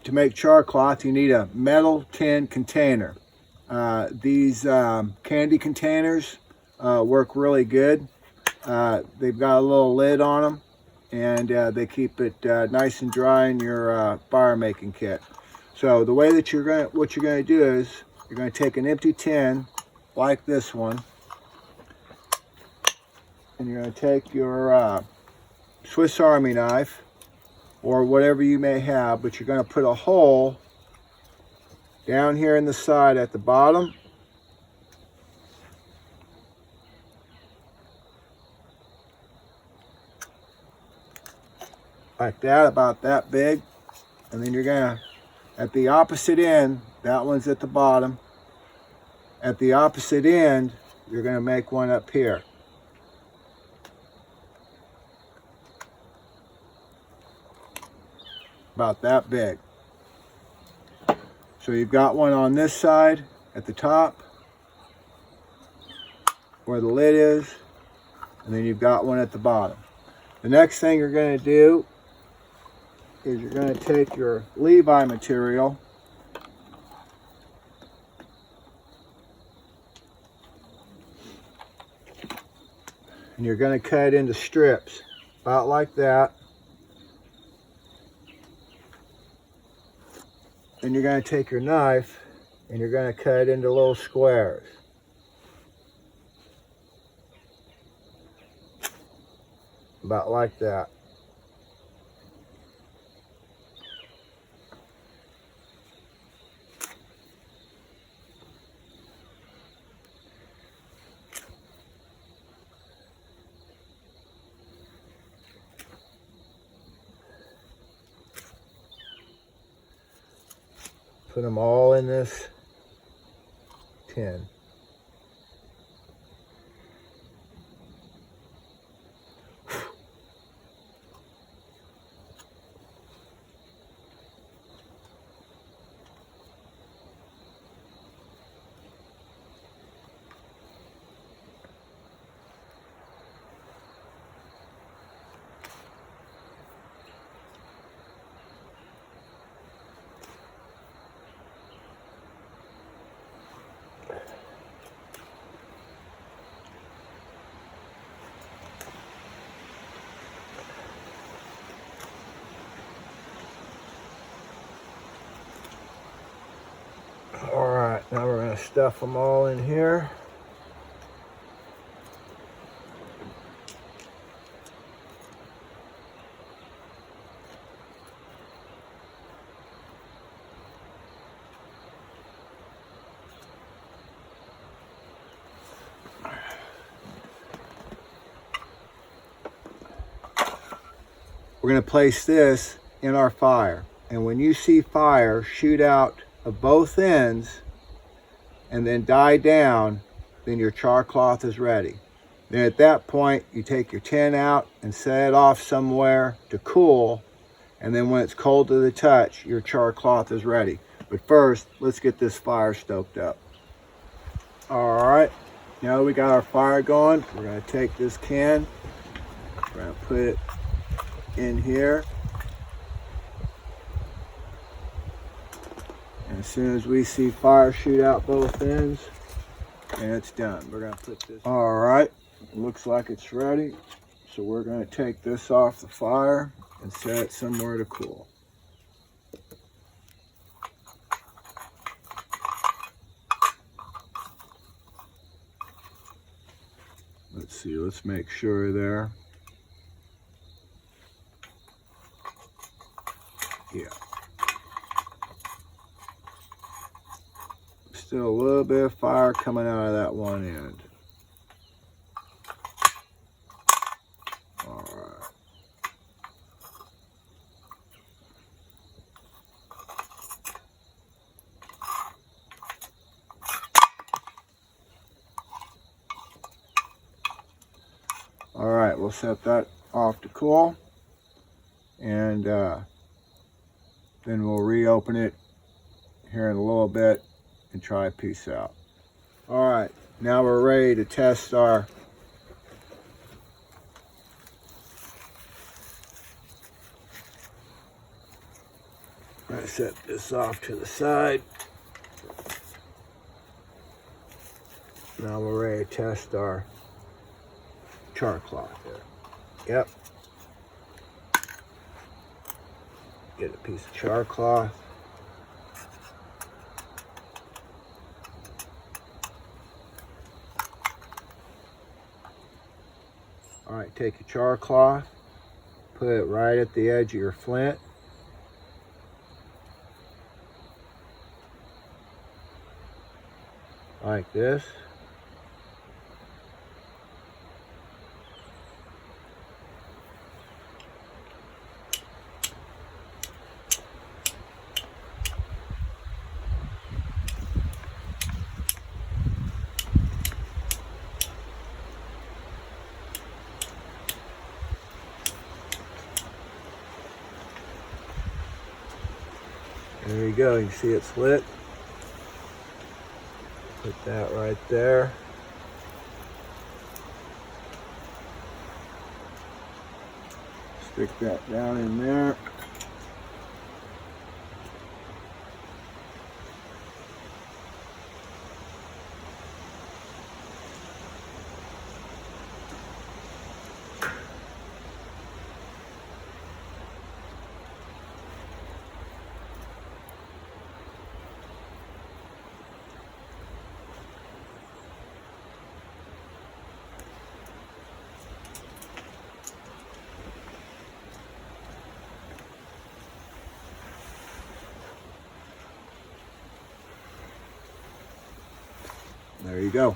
to make char cloth, you need a metal tin container. These candy containers work really good. They've got a little lid on them, and they keep it nice and dry in your fire making kit. So the way that what you're going to do is you're going to take an empty tin like this one, and you're going to take your Swiss Army knife or whatever you may have, but you're going to put a hole down here in the side at the bottom, like that, about that big. And then you're gonna, at the opposite end, that one's at the bottom, at the opposite end you're gonna make one up here, about that big. So you've got one on this side at the top where the lid is, and then you've got one at the bottom. The next thing you're going to do is you're going to take your Levi material and you're going to cut it into strips, about like that. Then you're going to take your knife and you're going to cut it into little squares. About like that. Put them all in this tin. All right, now we're going to stuff them all in here. We're going to place this in our fire, and when you see fire shoot out of both ends and then die down, then your char cloth is ready. Then at that point you take your tin out and set it off somewhere to cool, and then when it's cold to the touch, your char cloth is ready. But first, let's get this fire stoked up. All right, now we got our fire going. We're going to take this can, we're going to put it in here, and as soon as we see fire shoot out both ends, and it's done. We're going to put this. All right, looks like it's ready, so we're going to take this off the fire and set it somewhere to cool. Let's see, let's make sure there. Yeah. Still a little bit of fire coming out of that one end. All right. All right, we'll set that off to cool, and then we'll reopen it here in a little bit and try a piece out. All right, now we're ready to test our gonna set this off to the side. Now we're ready to test our char cloth here. Yep. Get a piece of char cloth. All right, take your char cloth, put it right at the edge of your flint. Like this. There you go, you can see it's lit. Put that right there. Stick that down in there. There you go.